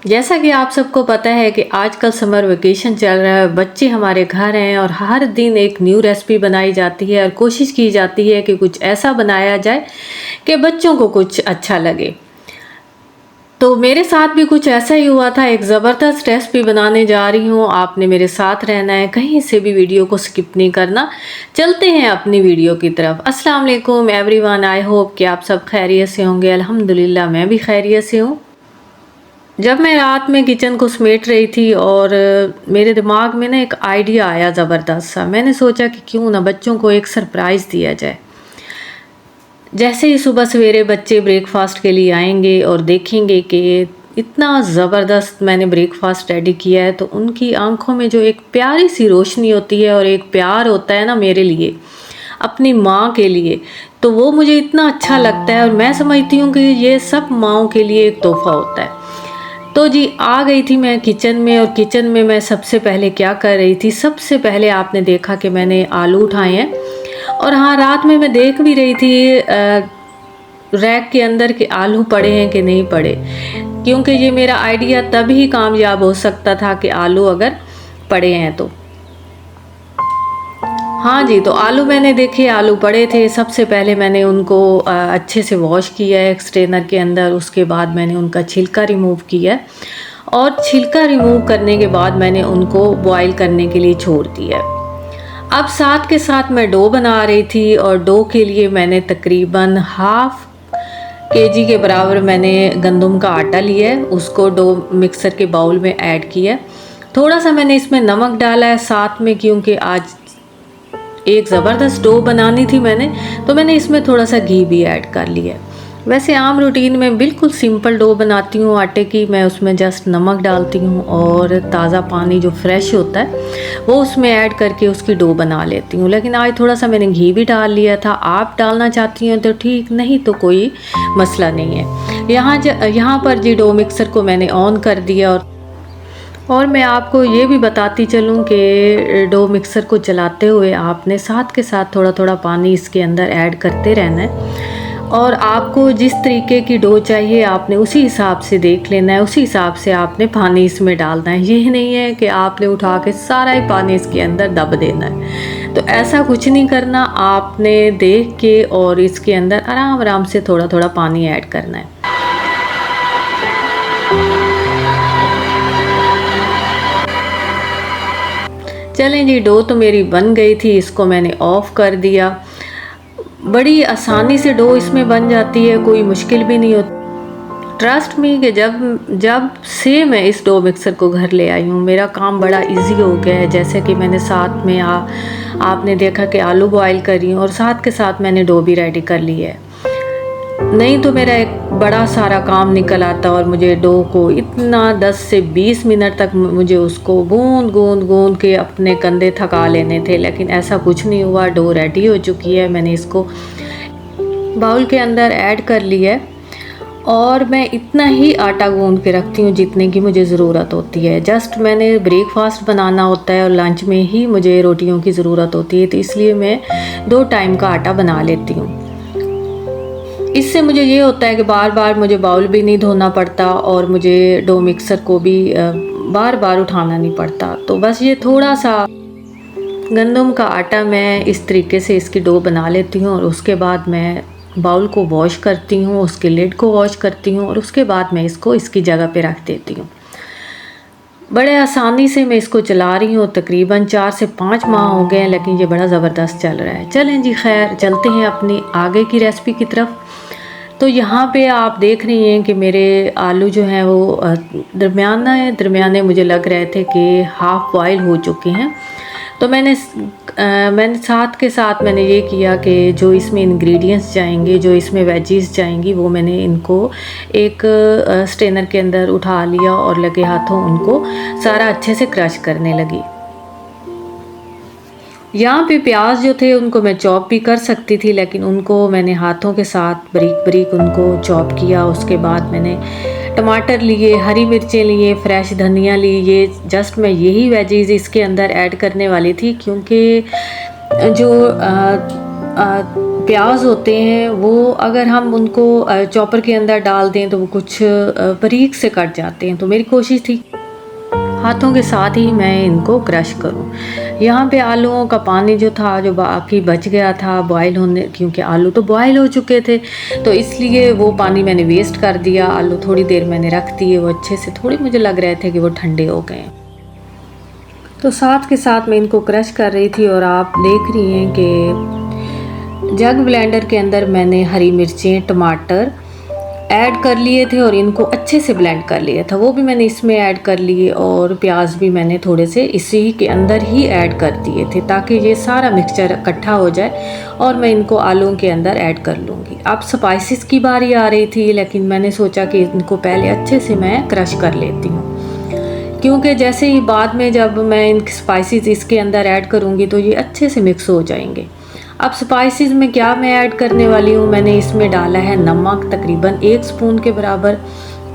जैसा कि आप सबको पता है कि आजकल समर वेकेशन चल रहा है, बच्चे हमारे घर हैं और हर दिन एक न्यू रेसिपी बनाई जाती है और कोशिश की जाती है कि कुछ ऐसा बनाया जाए कि बच्चों को कुछ अच्छा लगे। तो मेरे साथ भी कुछ ऐसा ही हुआ था। एक ज़बरदस्त रेसिपी बनाने जा रही हूँ, आपने मेरे साथ रहना है, कहीं से भी वीडियो को स्किप नहीं करना। चलते हैं अपनी वीडियो की तरफ। अस्सलाम वालेकुम एवरीवन, आई होप कि आप सब खैरियत से होंगे। अल्हम्दुलिल्लाह मैं भी खैरियत से हूँ। जब मैं रात में किचन को समेट रही थी और मेरे दिमाग में ना एक आइडिया आया ज़बरदस्त सा। मैंने सोचा कि क्यों ना बच्चों को एक सरप्राइज़ दिया जाए। जैसे ही सुबह सवेरे बच्चे ब्रेकफास्ट के लिए आएंगे और देखेंगे कि इतना ज़बरदस्त मैंने ब्रेकफास्ट रेडी किया है, तो उनकी आंखों में जो एक प्यारी सी रोशनी होती है और एक प्यार होता है ना मेरे लिए, अपनी माँ के लिए, तो वो मुझे इतना अच्छा लगता है और मैं समझती हूँ कि ये सब माँओं के लिए एक तोहफ़ा होता है। तो जी आ गई थी मैं किचन में, और किचन में मैं सबसे पहले क्या कर रही थी, सबसे पहले आपने देखा कि मैंने आलू उठाए हैं। और हाँ, रात में मैं देख भी रही थी रैक के अंदर कि आलू पड़े हैं कि नहीं पड़े, क्योंकि ये मेरा आइडिया तभी कामयाब हो सकता था कि आलू अगर पड़े हैं तो। हाँ जी, तो आलू मैंने देखे, आलू पड़े थे। सबसे पहले मैंने उनको अच्छे से वॉश किया है एक स्ट्रेनर के अंदर। उसके बाद मैंने उनका छिलका रिमूव किया है, और छिलका रिमूव करने के बाद मैंने उनको बॉईल करने के लिए छोड़ दिया है। अब साथ के साथ मैं डो बना रही थी, और डो के लिए मैंने तकरीबन हाफ केजी के बराबर मैंने गंदम का आटा लिया है। उसको डो मिक्सर के बाउल में ऐड किया है। थोड़ा सा मैंने इसमें नमक डाला है साथ में, क्योंकि आज एक ज़बरदस्त डो बनानी थी मैंने, तो मैंने इसमें थोड़ा सा घी भी ऐड कर लिया है। वैसे आम रूटीन में बिल्कुल सिंपल डो बनाती हूँ आटे की। मैं उसमें जस्ट नमक डालती हूँ और ताज़ा पानी जो फ्रेश होता है वो उसमें ऐड करके उसकी डो बना लेती हूँ। लेकिन आज थोड़ा सा मैंने घी भी डाल लिया था। आप डालना चाहती हैं तो ठीक, नहीं तो कोई मसला नहीं है। यहाँ पर जी डो मिक्सर को मैंने ऑन कर दिया, और मैं आपको ये भी बताती चलूँ कि डो मिक्सर को चलाते हुए आपने साथ के साथ थोड़ा थोड़ा पानी इसके अंदर ऐड करते रहना है। और आपको जिस तरीके की डो चाहिए आपने उसी हिसाब से देख लेना है, उसी हिसाब से आपने पानी इसमें डालना है। ये नहीं है कि आपने उठा के सारा ही पानी इसके अंदर दब देना है, तो ऐसा कुछ नहीं करना। आपने देख के और इसके अंदर आराम आराम से थोड़ा थोड़ा पानी ऐड करना है। चलें जी, डो तो मेरी बन गई थी, इसको मैंने ऑफ़ कर दिया। बड़ी आसानी से डो इसमें बन जाती है, कोई मुश्किल भी नहीं होती। ट्रस्ट मी कि जब जब से मैं इस डो मिक्सर को घर ले आई हूँ, मेरा काम बड़ा इजी हो गया है। जैसे कि मैंने साथ में आपने देखा कि आलू बॉईल करी और साथ के साथ मैंने डो भी रेडी कर ली है। नहीं तो मेरा एक बड़ा सारा काम निकल आता, और मुझे डो को इतना 10 से 20 मिनट तक मुझे उसको गूंद गूंद गूंद के अपने कंधे थका लेने थे। लेकिन ऐसा कुछ नहीं हुआ, डो रेडी हो चुकी है। मैंने इसको बाउल के अंदर ऐड कर लिया है, और मैं इतना ही आटा गूंद के रखती हूँ जितने की मुझे ज़रूरत होती है। जस्ट मैंने ब्रेकफास्ट बनाना होता है और लंच में ही मुझे रोटियों की ज़रूरत होती है, तो इसलिए मैं 2 टाइम का आटा बना लेती हूँ। इससे मुझे ये होता है कि बार बार मुझे बाउल भी नहीं धोना पड़ता, और मुझे डो मिक्सर को भी बार बार उठाना नहीं पड़ता। तो बस ये थोड़ा सा गंदम का आटा मैं इस तरीके से इसकी डो बना लेती हूँ, और उसके बाद मैं बाउल को वॉश करती हूँ, उसके लिड को वॉश करती हूँ, और उसके बाद मैं इसको इसकी जगह पे रख देती हूँ। बड़े आसानी से मैं इसको चला रही हूँ। तकरीबन 4 से 5 माह हो गए हैं, लेकिन ये बड़ा ज़बरदस्त चल रहा है। चलें जी, खैर चलते हैं अपनी आगे की रेसिपी की तरफ। तो यहाँ पे आप देख रही हैं कि मेरे आलू जो हैं वो दरमियाने मुझे लग रहे थे कि हाफ़ बॉयल हो चुके हैं। तो मैंने साथ के साथ मैंने ये किया कि जो इसमें इंग्रेडिएंट्स जाएंगे, जो इसमें वेजीज जाएंगी, वो मैंने इनको एक स्ट्रेनर के अंदर उठा लिया और लगे हाथों उनको सारा अच्छे से क्रश करने लगी। यहाँ पे प्याज जो थे उनको मैं चॉप भी कर सकती थी, लेकिन उनको मैंने हाथों के साथ बारीक बारीक उनको चॉप किया। उसके बाद मैंने टमाटर लिए, हरी मिर्चें लिए, फ्रेश धनिया ली। ये जस्ट मैं यही वेजीज इसके अंदर ऐड करने वाली थी, क्योंकि जो प्याज होते हैं वो अगर हम उनको चॉपर के अंदर डाल दें तो वो कुछ बारीक से कट जाते हैं। तो मेरी कोशिश थी हाथों के साथ ही मैं इनको क्रश करूं। यहाँ पे आलूओं का पानी जो था, जो बाकी बच गया था बॉयल होने, क्योंकि आलू तो बॉयल हो चुके थे तो इसलिए वो पानी मैंने वेस्ट कर दिया। आलू थोड़ी देर मैंने रख दिए, वो अच्छे से थोड़ी मुझे लग रहे थे कि वो ठंडे हो गए। तो साथ के साथ मैं इनको क्रश कर रही थी और आप देख रही हैं कि जग ब्लेंडर के अंदर मैंने हरी मिर्चें, टमाटर ऐड कर लिए थे और इनको अच्छे से ब्लेंड कर लिया था, वो भी मैंने इसमें ऐड कर लिए। और प्याज भी मैंने थोड़े से इसी के अंदर ही ऐड कर दिए थे ताकि ये सारा मिक्सचर इकट्ठा हो जाए और मैं इनको आलूओं के अंदर ऐड कर लूँगी। अब स्पाइसेस की बारी आ रही थी, लेकिन मैंने सोचा कि इनको पहले अच्छे से मैं क्रश कर लेती हूँ, क्योंकि जैसे ही बाद में जब मैं इन स्पाइसेस इसके अंदर ऐड करूँगी तो ये अच्छे से मिक्स हो जाएंगे। अब स्पाइसेस में क्या मैं ऐड करने वाली हूँ, मैंने इसमें डाला है नमक तकरीबन 1 स्पून के बराबर,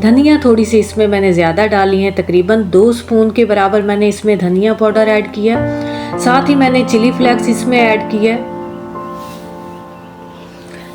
धनिया थोड़ी सी इसमें मैंने ज़्यादा डाली है, तकरीबन 2 स्पून के बराबर मैंने इसमें धनिया पाउडर ऐड किया। साथ ही मैंने चिली फ्लेक्स इसमें ऐड किया,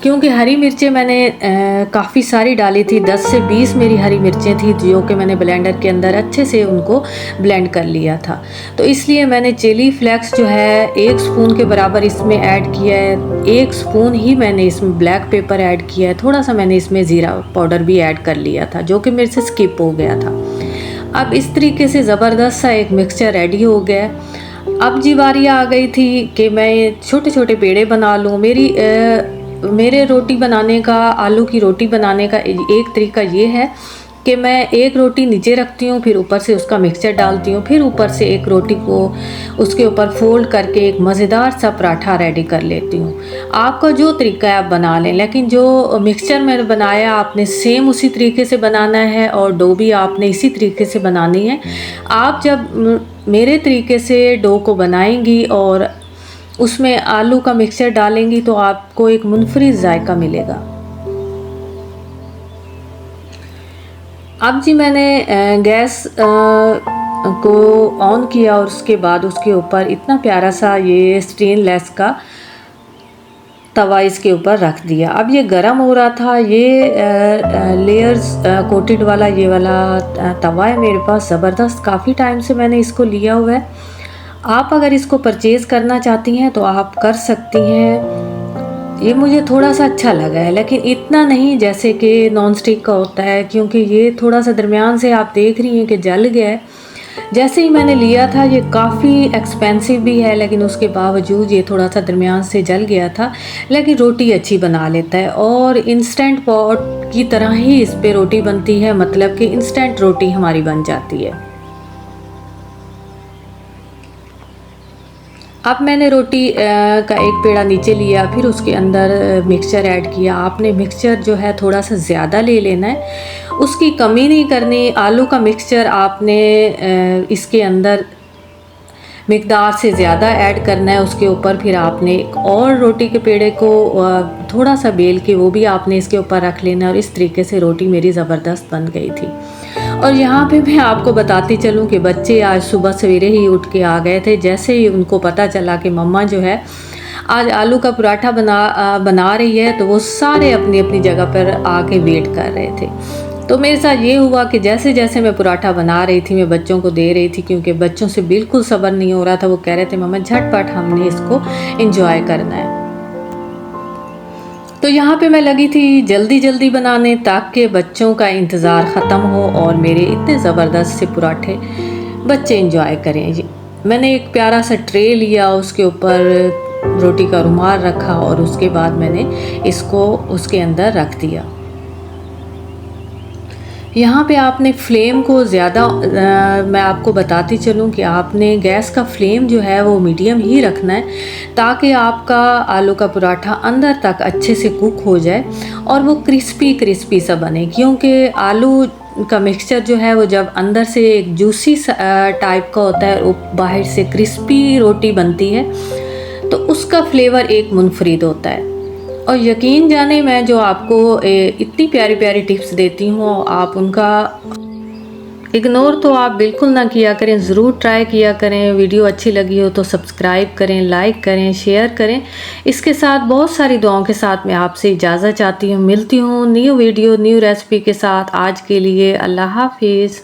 क्योंकि हरी मिर्चें मैंने काफ़ी सारी डाली थी, 10 से 20 मेरी हरी मिर्चें थी जो कि मैंने ब्लेंडर के अंदर अच्छे से उनको ब्लेंड कर लिया था। तो इसलिए मैंने चिली फ्लेक्स जो है 1 स्पून के बराबर इसमें ऐड किया है। 1 स्पून ही मैंने इसमें ब्लैक पेपर ऐड किया है, थोड़ा सा मैंने इसमें ज़ीरा पाउडर भी ऐड कर लिया था जो कि मेरे से स्किप हो गया था। अब इस तरीके से ज़बरदस्त सा एक मिक्सचर रेडी हो गया। अब जी बारी आ गई थी कि मैं छोटे छोटे पेड़े बना लूँ। मेरे रोटी बनाने का, आलू की रोटी बनाने का एक तरीका ये है कि मैं एक रोटी नीचे रखती हूँ, फिर ऊपर से उसका मिक्सचर डालती हूँ, फिर ऊपर से एक रोटी को उसके ऊपर फोल्ड करके एक मज़ेदार सा पराठा रेडी कर लेती हूँ। आपका जो तरीका है आप बना लें, लेकिन जो मिक्सचर मैंने बनाया आपने सेम उसी तरीके से बनाना है और डो भी आपने इसी तरीके से बनानी है। आप जब मेरे तरीके से डो को बनाएंगी और उसमें आलू का मिक्सचर डालेंगी तो आपको एक मुनफरिद जायका मिलेगा। अब जी मैंने गैस को ऑन किया और उसके बाद उसके ऊपर इतना प्यारा सा ये स्टेनलेस का तवा इसके ऊपर रख दिया। अब ये गरम हो रहा था, ये लेयर्स कोटेड वाला ये वाला तवा है मेरे पास, ज़बरदस्त, काफ़ी टाइम से मैंने इसको लिया हुआ है। आप अगर इसको परचेज़ करना चाहती हैं तो आप कर सकती हैं। ये मुझे थोड़ा सा अच्छा लगा है, लेकिन इतना नहीं जैसे कि नॉन स्टिक का होता है, क्योंकि ये थोड़ा सा दरमियान से आप देख रही हैं कि जल गया है। जैसे ही मैंने लिया था ये काफ़ी एक्सपेंसिव भी है, लेकिन उसके बावजूद ये थोड़ा सा दरमियान से जल गया था, लेकिन रोटी अच्छी बना लेता है और इंस्टेंट पॉट की तरह ही इस पर रोटी बनती है, मतलब कि इंस्टेंट रोटी हमारी बन जाती है। अब मैंने रोटी का एक पेड़ा नीचे लिया, फिर उसके अंदर मिक्सचर ऐड किया। आपने मिक्सचर जो है थोड़ा सा ज़्यादा ले लेना है, उसकी कमी नहीं करनी। आलू का मिक्सचर आपने इसके अंदर मिकदार से ज़्यादा ऐड करना है उसके ऊपर। फिर आपने एक और रोटी के पेड़े को थोड़ा सा बेल के वो भी आपने इसके ऊपर रख लेना है और इस तरीके से रोटी मेरी ज़बरदस्त बन गई थी। और यहाँ पे मैं आपको बताती चलूँ कि बच्चे आज सुबह सवेरे ही उठ के आ गए थे। जैसे ही उनको पता चला कि मम्मा जो है आज आलू का पराठा बना रही है, तो वो सारे अपनी अपनी जगह पर आके वेट कर रहे थे। तो मेरे साथ ये हुआ कि जैसे जैसे मैं पराठा बना रही थी मैं बच्चों को दे रही थी, क्योंकि बच्चों से बिल्कुल सब्र नहीं हो रहा था। वो कह रहे थे मम्मा झटपट हमने इसको एंजॉय करना है। तो यहाँ पे मैं लगी थी जल्दी जल्दी बनाने ताकि बच्चों का इंतज़ार ख़त्म हो और मेरे इतने ज़बरदस्त से पराठे बच्चे इंजॉय करें जी। मैंने एक प्यारा सा ट्रे लिया, उसके ऊपर रोटी का रुमाल रखा और उसके बाद मैंने इसको उसके अंदर रख दिया। यहाँ पे आपने फ्लेम को ज़्यादा मैं आपको बताती चलूँ कि आपने गैस का फ्लेम जो है वो मीडियम ही रखना है, ताकि आपका आलू का पराठा अंदर तक अच्छे से कुक हो जाए और वो क्रिस्पी क्रिस्पी सा बने। क्योंकि आलू का मिक्सचर जो है वो जब अंदर से एक जूसी टाइप का होता है, वो बाहर से क्रिस्पी रोटी बनती है, तो उसका फ्लेवर एक मुनफरिद होता है। और यकीन जाने मैं जो आपको इतनी प्यारी प्यारी टिप्स देती हूँ, आप उनका इग्नोर तो आप बिल्कुल ना किया करें, ज़रूर ट्राई किया करें। वीडियो अच्छी लगी हो तो सब्सक्राइब करें, लाइक करें, शेयर करें। इसके साथ बहुत सारी दुआओं के साथ मैं आपसे इजाज़त चाहती हूँ। मिलती हूँ न्यू वीडियो न्यू रेसिपी के साथ। आज के लिए अल्लाह हाफिज़।